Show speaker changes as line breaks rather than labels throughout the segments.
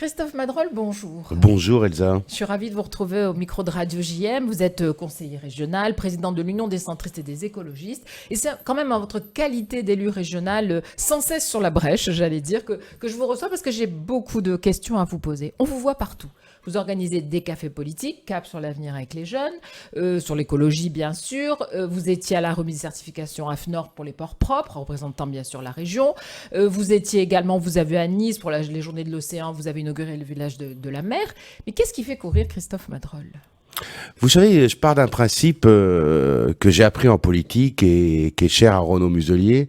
Christophe Madrol, bonjour.
Bonjour Elsa.
Je suis ravie de vous retrouver au micro de Radio JM. Vous êtes conseiller régional, président de l'Union des centristes et des écologistes. Et c'est quand même en votre qualité d'élu régional, sans cesse sur la brèche, j'allais dire, que je vous reçois parce que j'ai beaucoup de questions à vous poser. On vous voit partout. Vous organisez des cafés politiques, Cap sur l'avenir avec les jeunes, sur l'écologie bien sûr. Vous étiez à la remise de certification AFNOR pour les ports propres, représentant bien sûr la région. Vous étiez également, vous avez à Nice pour les journées de l'océan, vous avez inauguré le village de la mer. Mais qu'est-ce qui fait courir Christophe Madrol ?
Vous savez, je pars d'un principe que j'ai appris en politique et qui est cher à Renaud Muselier.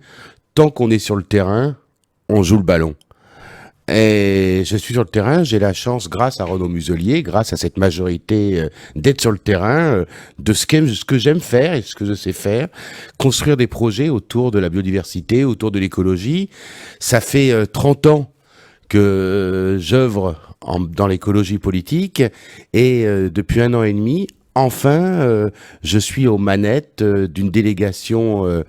Tant qu'on est sur le terrain, on joue le ballon. Et je suis sur le terrain, j'ai la chance, grâce à Renaud Muselier, grâce à cette majorité, d'être sur le terrain, de ce que j'aime faire et ce que je sais faire, construire des projets autour de la biodiversité, autour de l'écologie. Ça fait 30 ans que j'œuvre dans l'écologie politique et depuis 1 an et demi, enfin, je suis aux manettes d'une délégation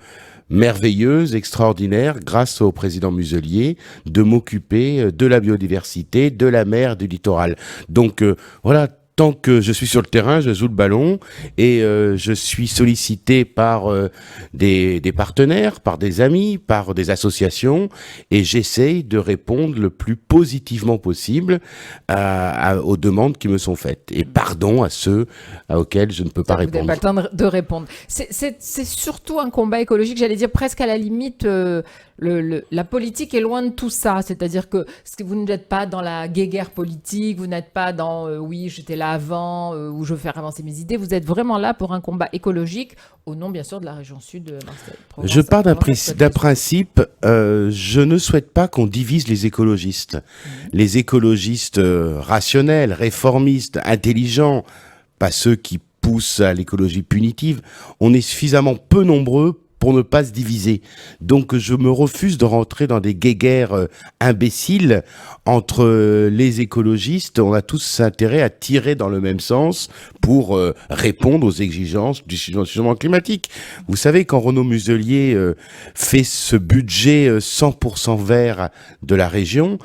merveilleuse, extraordinaire, grâce au président Muselier, de m'occuper de la biodiversité, de la mer, du littoral. Donc voilà, tant que je suis sur le terrain, je joue le ballon et je suis sollicité par des partenaires, par des amis, par des associations et j'essaye de répondre le plus positivement possible aux demandes qui me sont faites. Et pardon à ceux auxquels je ne peux pas répondre.
Vous n'avez pas le temps de répondre. C'est surtout un combat écologique, j'allais dire presque à la limite... la politique est loin de tout ça, c'est-à-dire que vous n'êtes pas dans la guéguerre politique, vous n'êtes pas dans oui j'étais là avant ou je veux faire avancer mes idées, vous êtes vraiment là pour un combat écologique au nom bien sûr de la région sud de Marseille.
Je pars d'un principe, je ne souhaite pas qu'on divise les écologistes. Les écologistes rationnels, réformistes, intelligents, pas ceux qui poussent à l'écologie punitive, on est suffisamment peu nombreux pour ne pas se diviser. Donc je me refuse de rentrer dans des guéguerres imbéciles entre les écologistes. On a tous intérêt à tirer dans le même sens pour répondre aux exigences du changement climatique. Vous savez, quand Renaud Muselier fait ce budget 100% vert de la région,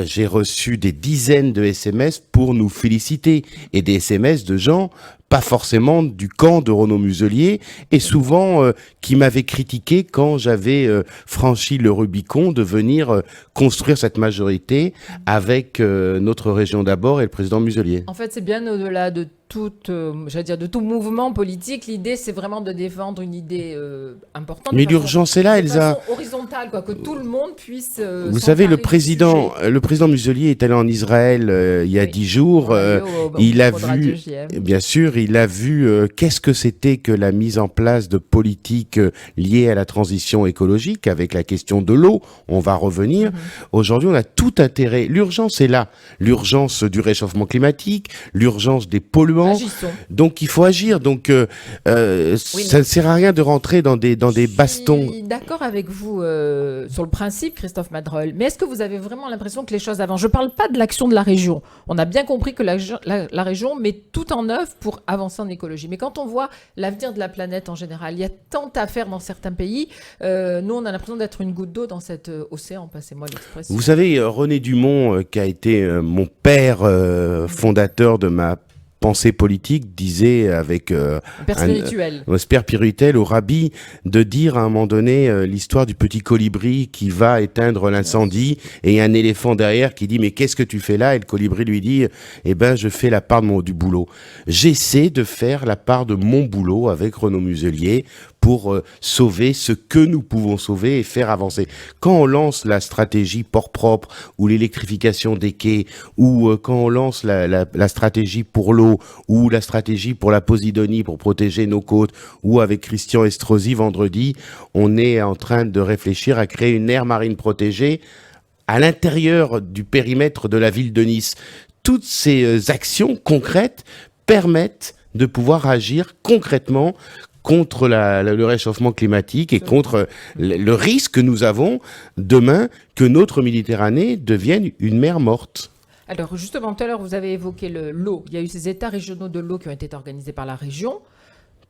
j'ai reçu des dizaines de SMS pour nous féliciter et des SMS de gens pas forcément du camp de Renaud Muselier, et souvent qui m'avaient critiqué quand j'avais franchi le Rubicon de venir construire cette majorité avec notre région d'abord et le président Muselier.
En fait, c'est bien au-delà de de tout mouvement politique. L'idée, c'est vraiment de défendre une idée importante.
Mais l'urgence est là, Elsa.
De façon horizontale, quoi, que tout le monde puisse.
Vous savez, le président Muselier est allé en Israël il y a 10 jours. Il a vu, bien sûr, il a vu qu'est-ce que c'était que la mise en place de politiques liées à la transition écologique, avec la question de l'eau. On va revenir. Aujourd'hui, on a tout intérêt. L'urgence est là. L'urgence du réchauffement climatique, l'urgence des polluants.
Agissons.
Donc il faut agir. Donc ça ne sert à rien de rentrer dans des bastons.
Je suis d'accord avec vous sur le principe, Christophe Madrol. Mais est-ce que vous avez vraiment l'impression que les choses avancent ? Je ne parle pas de l'action de la région. On a bien compris que la région met tout en œuvre pour avancer en écologie. Mais quand on voit l'avenir de la planète en général, il y a tant à faire dans certains pays. Nous, on a l'impression d'être une goutte d'eau dans cet océan. Passez-moi l'expression.
Vous savez, René Dumont, qui a été mon père fondateur de ma pensée politique, disait avec
un
père spirituel au rabbi de dire à un moment donné l'histoire du petit colibri qui va éteindre l'incendie et un éléphant derrière qui dit mais qu'est-ce que tu fais là, et le colibri lui dit eh ben je fais la part du boulot. J'essaie de faire la part de mon boulot avec Renaud Muselier pour sauver ce que nous pouvons sauver et faire avancer. Quand on lance la stratégie port propre ou l'électrification des quais, ou quand on lance la stratégie pour l'eau, ou la stratégie pour la Posidonie pour protéger nos côtes, ou avec Christian Estrosi vendredi, on est en train de réfléchir à créer une aire marine protégée à l'intérieur du périmètre de la ville de Nice. Toutes ces actions concrètes permettent de pouvoir agir concrètement contre le réchauffement climatique et contre le risque que nous avons demain que notre Méditerranée devienne une mer morte.
Alors justement, tout à l'heure, vous avez évoqué l'eau. Il y a eu ces états régionaux de l'eau qui ont été organisés par la région.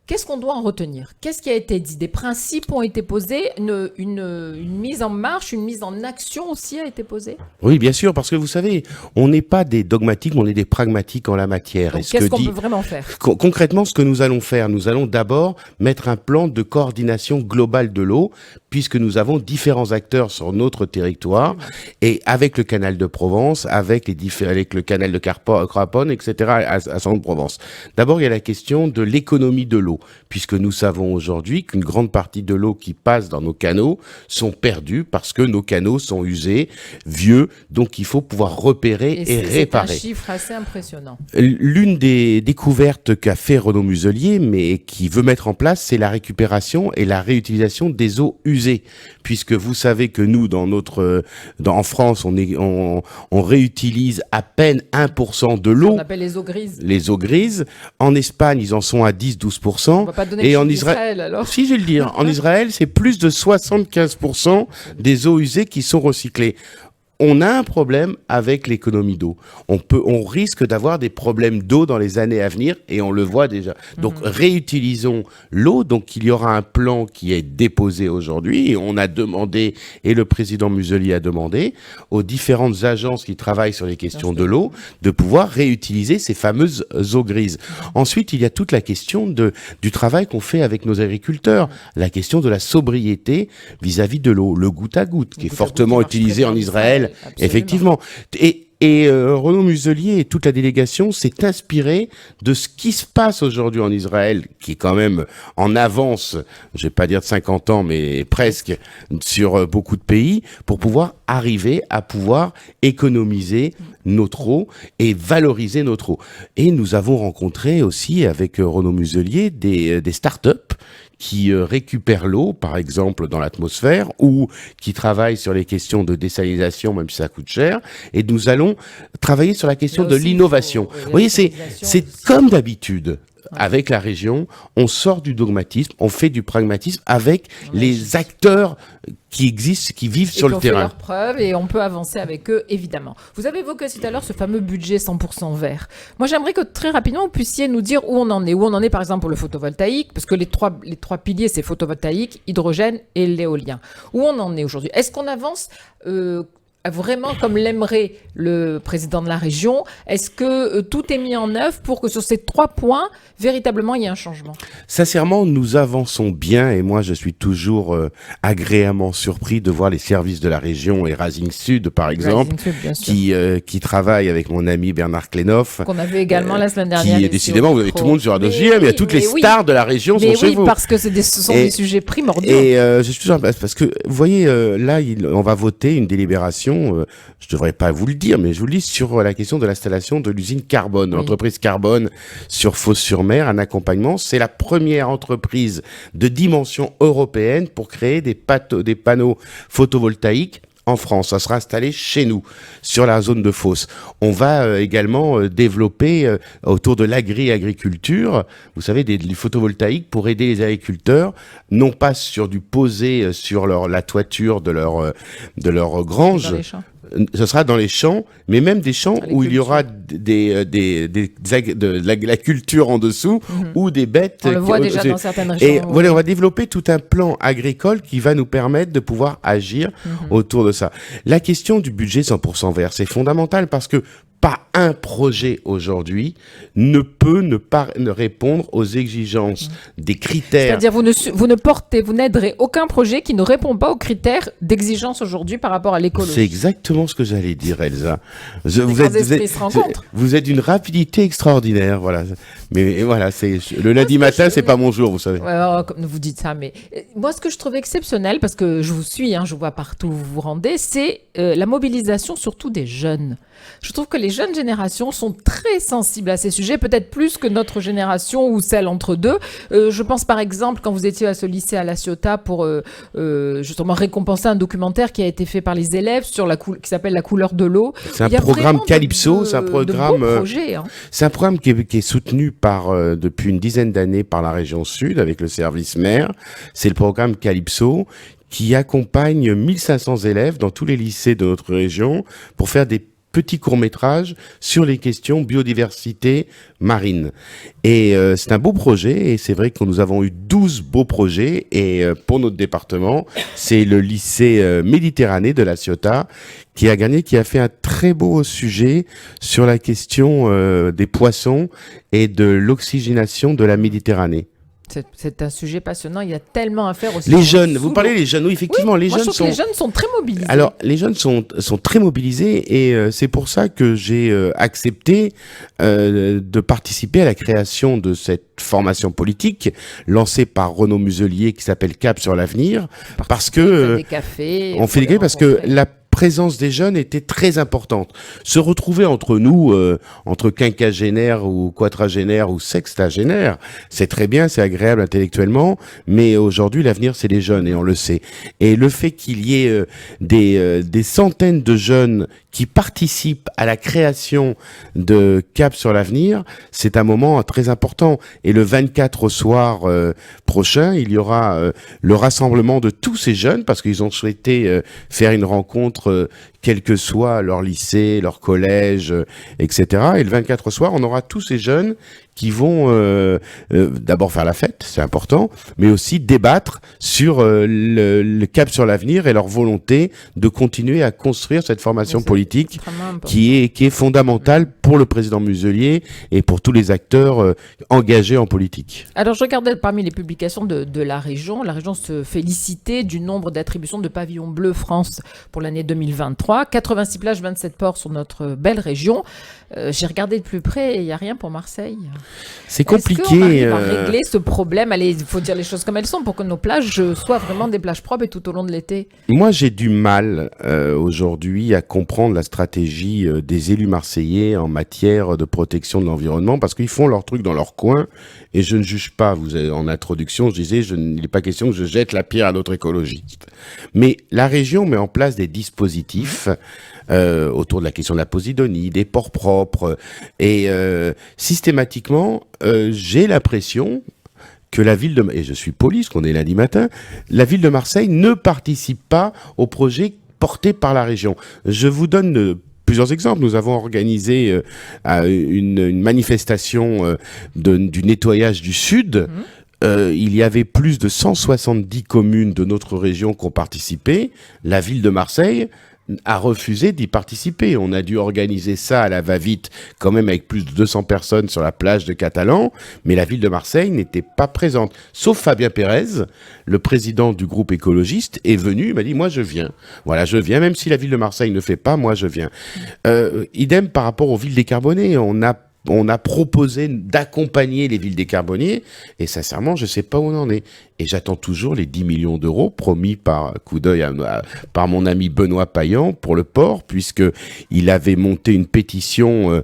Qu'est-ce qu'on doit en retenir? Qu'est-ce qui a été dit? Des principes ont été posés, une mise en marche, une mise en action aussi a été posée?
Oui, bien sûr, parce que vous savez, on n'est pas des dogmatiques, on est des pragmatiques en la matière.
Donc, qu'est-ce qu'on peut vraiment faire?
Concrètement, ce que nous allons faire, nous allons d'abord mettre un plan de coordination globale de l'eau, puisque nous avons différents acteurs sur notre territoire, et avec le canal de Provence, avec le canal de Craponne, etc., à Saint-Provence. D'abord, il y a la question de l'économie de l'eau, puisque nous savons aujourd'hui qu'une grande partie de l'eau qui passe dans nos canaux sont perdues parce que nos canaux sont usés, vieux, donc il faut pouvoir repérer et réparer.
C'est un chiffre assez impressionnant.
L'une des découvertes qu'a fait Renaud Muselier, mais qui veut mettre en place, c'est la récupération et la réutilisation des eaux usées, puisque vous savez que nous, en France, on réutilise à peine 1% de l'eau.
On appelle les eaux grises.
Les eaux grises. En Espagne, ils en sont à 10-12%.
On va pas donner
et en
Israël alors.
Si, je vais le dire. En Israël, c'est plus de 75% des eaux usées qui sont recyclées. On a un problème avec l'économie d'eau. On risque d'avoir des problèmes d'eau dans les années à venir et on le voit déjà. Donc, réutilisons l'eau. Donc, il y aura un plan qui est déposé aujourd'hui et on a demandé, et le président Muselier a demandé aux différentes agences qui travaillent sur les questions de l'eau de pouvoir réutiliser ces fameuses eaux grises. Ensuite, il y a toute la question du travail qu'on fait avec nos agriculteurs. La question de la sobriété vis-à-vis de l'eau. Le goutte à goutte, qui est fortement utilisé en Israël.
Absolument.
Effectivement. Et Renaud Muselier et toute la délégation s'est inspiré de ce qui se passe aujourd'hui en Israël, qui est quand même en avance, je vais pas dire de 50 ans, mais presque, sur beaucoup de pays, pour pouvoir arriver à pouvoir économiser notre eau et valoriser notre eau. Et nous avons rencontré aussi avec Renaud Muselier des start-up qui récupèrent l'eau, par exemple, dans l'atmosphère, ou qui travaillent sur les questions de désalinisation, même si ça coûte cher. Et nous allons travailler sur la question de l'innovation. Vous voyez, c'est comme d'habitude. Avec la région, on sort du dogmatisme, on fait du pragmatisme avec les acteurs qui existent, qui vivent sur le terrain.
Et qui ont fait leurs preuves et on peut avancer avec eux, évidemment. Vous avez évoqué tout à l'heure ce fameux budget 100% vert. Moi, j'aimerais que très rapidement, vous puissiez nous dire où on en est. Où on en est, par exemple, pour le photovoltaïque, parce que les trois piliers, c'est photovoltaïque, hydrogène et l'éolien. Où on en est aujourd'hui? Est-ce qu'on avance vraiment comme l'aimerait le président de la région? Est-ce que tout est mis en œuvre pour que sur ces 3 points, véritablement, il y ait un changement?
Sincèrement, nous avançons bien et moi, je suis toujours agréablement surpris de voir les services de la région et Racing Sud, par exemple, qui travaillent avec mon ami Bernard Klenoff.
Qu'on avait également la semaine dernière.
Qui, décidément, vous avez tout le monde sur Radio JM, il y a toutes les stars de la région sont chez vous.
Oui, parce que ce sont des sujets primordiaux.
Et je suis toujours parce que, vous voyez, là, on va voter une délibération. Je devrais pas vous le dire, mais je vous le dis sur la question de l'installation de l'usine Carbone, l'entreprise Carbone sur Fos-sur-Mer, un accompagnement. C'est la première entreprise de dimension européenne pour créer des panneaux photovoltaïques en France. Ça sera installé chez nous, sur la zone de Fos. On va également développer autour de l'agriculture, vous savez, du photovoltaïque pour aider les agriculteurs, non pas sur du posé sur la toiture de leur grange.
Dans les champs.
Ce sera dans les champs, mais même des champs où il y aura de la culture en dessous ou des bêtes.
On le voit déjà dans certaines régions.
Et voilà, on va développer tout un plan agricole qui va nous permettre de pouvoir agir autour de ça. La question du budget 100% vert, c'est fondamental parce que pas un projet aujourd'hui ne peut ne répondre aux exigences des critères.
C'est-à-dire vous n'aiderez aucun projet qui ne répond pas aux critères d'exigence aujourd'hui par rapport à l'écologie.
C'est exactement ce que j'allais dire, Elsa. Vous êtes d'une rapidité extraordinaire, voilà. Mais voilà, le lundi matin, c'est pas mon jour, vous savez.
Comme vous dites ça, mais moi, ce que je trouve exceptionnel, parce que je vous suis, je vois partout où vous vous rendez, c'est la mobilisation surtout des jeunes. Je trouve que les jeunes générations sont très sensibles à ces sujets, peut-être plus que notre génération ou celle entre deux. Je pense par exemple quand vous étiez à ce lycée à La Ciotat pour justement récompenser un documentaire qui a été fait par les élèves sur qui s'appelle La couleur de l'eau.
C'est un programme Calypso, c'est un programme
c'est
un programme qui est soutenu depuis une dizaine d'années par la région Sud avec le service maire. C'est le programme Calypso qui accompagne 1500 élèves dans tous les lycées de notre région pour faire des petit court-métrage sur les questions biodiversité marine. Et c'est un beau projet, et c'est vrai que nous avons eu 12 beaux projets, et pour notre département, c'est le lycée Méditerranée de La Ciotat qui a gagné, qui a fait un très beau sujet sur la question des poissons et de l'oxygénation de la Méditerranée.
C'est un sujet passionnant, il y a tellement à faire aussi.
Les jeunes, vous parlez des jeunes, oui, effectivement,
oui,
les
moi,
jeunes
je trouve que les jeunes sont très mobilisés.
Alors, les jeunes sont très mobilisés, et c'est pour ça que j'ai accepté de participer à la création de cette formation politique lancée par Renaud Muselier qui s'appelle Cap sur l'avenir, parce que
des cafés,
on fait des cafés parce que la présence des jeunes était très importante. Se retrouver entre nous, entre quinquagénaires ou quadragénaires ou sextagénaires, c'est très bien, c'est agréable intellectuellement, mais aujourd'hui, l'avenir, c'est les jeunes, et on le sait. Et le fait qu'il y ait des centaines de jeunes qui participent à la création de Cap sur l'avenir, c'est un moment très important. Et le 24 au soir prochain, il y aura le rassemblement de tous ces jeunes, parce qu'ils ont souhaité faire une rencontre quel que soit leur lycée, leur collège, etc. Et le 24 au soir, on aura tous ces jeunes qui vont d'abord faire la fête, c'est important, mais aussi débattre sur le cap sur l'avenir et leur volonté de continuer à construire cette formation politique qui est fondamentale pour le président Muselier et pour tous les acteurs engagés en politique.
Alors, je regardais parmi les publications de la région se félicitait du nombre d'attributions de pavillons bleus France pour l'année 2023. 86 plages, 27 ports sur notre belle région. J'ai regardé de plus près et il n'y a rien pour Marseille.
C'est compliqué.
Est-ce qu'on arrive à régler ce problème? Allez, il faut dire les choses comme elles sont pour que nos plages soient vraiment des plages propres et tout au long de l'été.
Moi, j'ai du mal aujourd'hui à comprendre la stratégie des élus marseillais en matière de protection de l'environnement, parce qu'ils font leur truc dans leur coin, et je ne juge pas. Vous avez, en introduction, je disais, il n'est pas question que je jette la pierre à d'autres écologistes. Mais la région met en place des dispositifs autour de la question de la posidonie, des ports propres, et systématiquement, j'ai l'impression que la ville de... Et je suis police, qu'on est lundi matin, la ville de Marseille ne participe pas au projet porté par la région. Je vous donne plusieurs exemples. Nous avons organisé une manifestation du nettoyage du Sud. Il y avait plus de 170 communes de notre région qui ont participé. La ville de Marseille a refusé d'y participer. On a dû organiser ça à la va-vite, quand même avec plus de 200 personnes sur la plage de Catalan, mais la ville de Marseille n'était pas présente. Sauf Fabien Pérez, le président du groupe écologiste, est venu, il m'a dit, moi je viens. Voilà, je viens, même si la ville de Marseille ne fait pas, moi je viens. Idem par rapport aux villes décarbonées, on a proposé d'accompagner les villes décarbonées, et sincèrement, je ne sais pas où on en est. Et j'attends toujours les 10 millions d'euros promis par coup d'œil par mon ami Benoît Payan pour le port, puisqu'il avait monté une pétition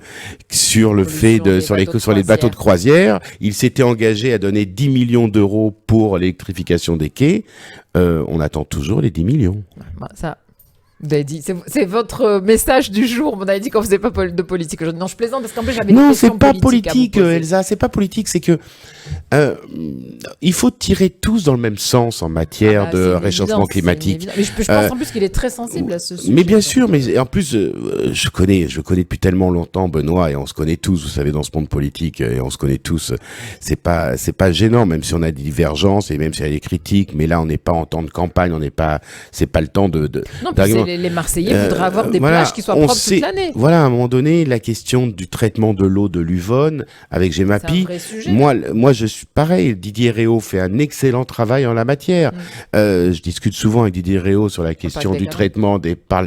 sur le fait sur les bateaux de croisière. Il s'était engagé à donner 10 millions d'euros pour l'électrification des quais. On attend toujours les 10 millions.
Ça... Vous avez dit, c'est votre message du jour. On avait dit qu'on faisait pas de politique aujourd'hui. Non, je plaisante parce qu'en plus j'avais
non, c'est pas politique, Elsa. C'est pas politique. C'est que il faut tirer tous dans le même sens en matière de réchauffement climatique.
Mais je pense en plus qu'il est très sensible à ce sujet.
Mais bien sûr, mais en plus, je connais depuis tellement longtemps Benoît, et on se connaît tous. Vous savez, dans ce monde politique, et on se connaît tous. C'est pas gênant, même si on a des divergences et même s'il y a des critiques. Mais là, on n'est pas en temps de campagne. C'est pas le temps de.
Non, les Marseillais voudraient avoir des plages qui soient propres toute l'année.
Voilà, à un moment donné, la question du traitement de l'eau de l'Uvonne avec Gemapi.
C'est un vrai sujet.
Moi, je suis pareil. Didier Réau fait un excellent travail en la matière. Je discute souvent avec Didier Réau sur la question du traitement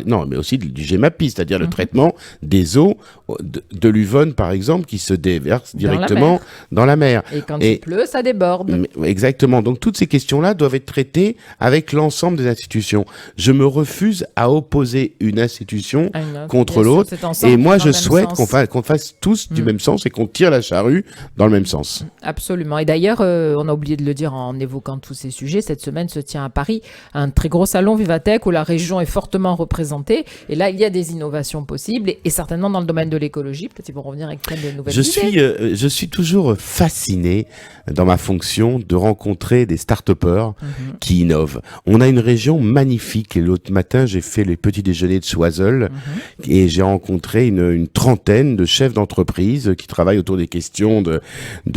non, mais aussi du Gemapi, c'est-à-dire le traitement des eaux de l'Uvonne, par exemple, qui se déversent directement dans la mer.
Et quand il pleut, ça déborde.
Exactement. Donc, toutes ces questions-là doivent être traitées avec l'ensemble des institutions. Je me refuse à opposer une institution contre l'autre. Et moi, je souhaite qu'on fasse tous du même sens et qu'on tire la charrue dans le même sens.
Absolument. Et d'ailleurs, on a oublié de le dire en évoquant tous ces sujets, cette semaine se tient à Paris un très gros salon Vivatech où la région est fortement représentée. Et là, il y a des innovations possibles et certainement dans le domaine de l'écologie. Peut-être qu'ils vont revenir avec plein de nouvelles idées.
Je suis toujours fasciné dans ma fonction de rencontrer des start-upers qui innovent. On a une région magnifique et l'autre matin, j'ai fait fait les petits déjeuners de Choiseul et j'ai rencontré une trentaine de chefs d'entreprise qui travaillent autour des questions de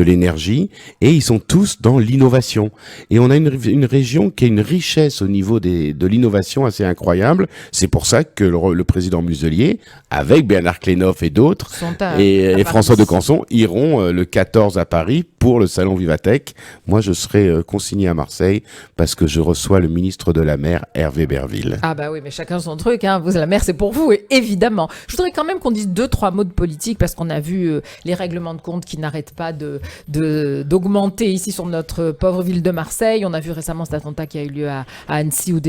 l'énergie et ils sont tous dans l'innovation. Et on a une région qui a une richesse au niveau de l'innovation assez incroyable. C'est pour ça que le président Muselier, avec Bernard Klenov et d'autres, et François de Canson, iront le 14 à Paris pour le salon Vivatech. Moi, je serai consigné à Marseille parce que je reçois le ministre de la Mer, Hervé Berville.
Ah bah oui, mais chacun son truc, hein. Vous, la mer, c'est pour vous, évidemment. Je voudrais quand même qu'on dise 2-3 mots de politique parce qu'on a vu les règlements de compte qui n'arrêtent pas d'augmenter ici sur notre pauvre ville de Marseille. On a vu récemment cet attentat qui a eu lieu à Annecy où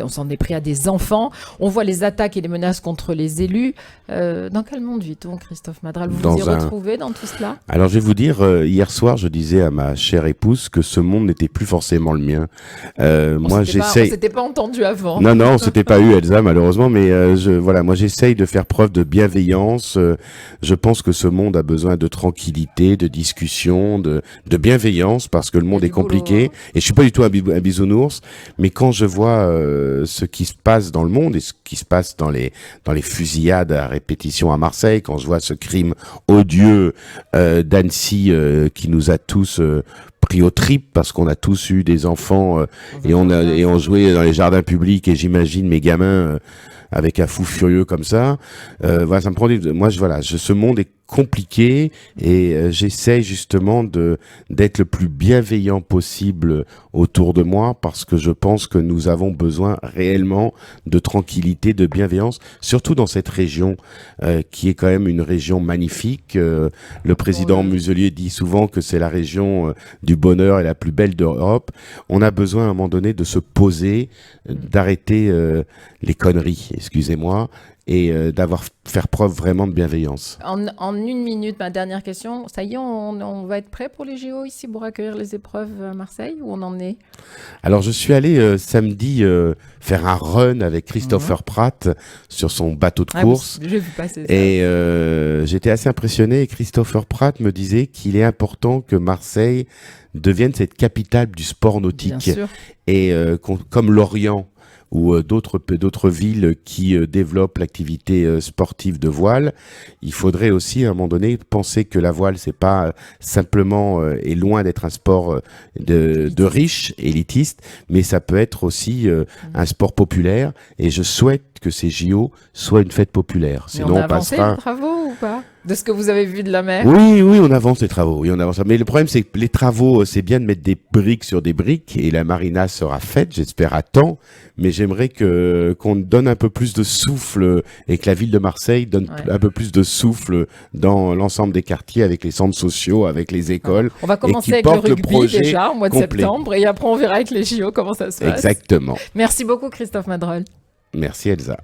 on s'en est pris à des enfants. On voit les attaques et les menaces contre les élus. Dans quel monde vit-on, Christophe Madral? Vous vous y retrouvez dans tout cela?
Alors, je vais vous dire, hier soir, je disais à ma chère épouse que ce monde n'était plus forcément le mien.
On s'était pas entendu avant.
Non, on s'était pas eu, Elsa, malheureusement, mais moi, j'essaye de faire preuve de bienveillance. Je pense que ce monde a besoin de tranquillité, de discussion, de bienveillance, parce que le monde est compliqué. Et je suis pas du tout un bisounours, mais quand je vois ce qui se passe dans le monde et ce qui se passe dans les fusillades à répétition à Marseille, quand je vois ce crime odieux d'Annecy qui nous a tous pris aux tripes parce qu'on a tous eu des enfants et on jouait dans les jardins publics et j'imagine mes gamins avec un fou furieux comme ça. Voilà, ça me prend ce monde est compliqué et j'essaye justement d'être le plus bienveillant possible autour de moi parce que je pense que nous avons besoin réellement de tranquillité, de bienveillance, surtout dans cette région qui est quand même une région magnifique. Le président Muselier dit souvent que c'est la région du bonheur et la plus belle d'Europe. On a besoin à un moment donné de se poser, d'arrêter les conneries, excusez-moi, et faire preuve vraiment de bienveillance.
En une minute, ma dernière question. Ça y est, on va être prêt pour les JO ici pour accueillir les épreuves à Marseille? Où on en est?
Alors, je suis allé samedi faire un run avec Christopher Pratt sur son bateau de course.
Oui, j'ai vu passer ça.
Et j'étais assez impressionné. Et Christopher Pratt me disait qu'il est important que Marseille devienne cette capitale du sport nautique.
Bien sûr.
Et comme Lorient, ou d'autres villes qui développent l'activité sportive de voile, il faudrait aussi à un moment donné penser que la voile c'est pas simplement est loin d'être un sport de riches, élitiste, mais ça peut être aussi un sport populaire et je souhaite que ces JO soient une fête populaire.
Sinon on avancé les travaux ou pas? De ce que vous avez vu de la mer?
Oui, on avance les travaux. Oui, on avance. Mais le problème, c'est que les travaux, c'est bien de mettre des briques sur des briques et la marina sera faite, j'espère à temps. Mais j'aimerais qu'on donne un peu plus de souffle et que la ville de Marseille donne un peu plus de souffle dans l'ensemble des quartiers avec les centres sociaux, avec les écoles.
On va commencer avec le rugby déjà au mois de septembre et après on verra avec les JO comment ça se passe.
Exactement.
Merci beaucoup Christophe Madral.
Merci Elsa.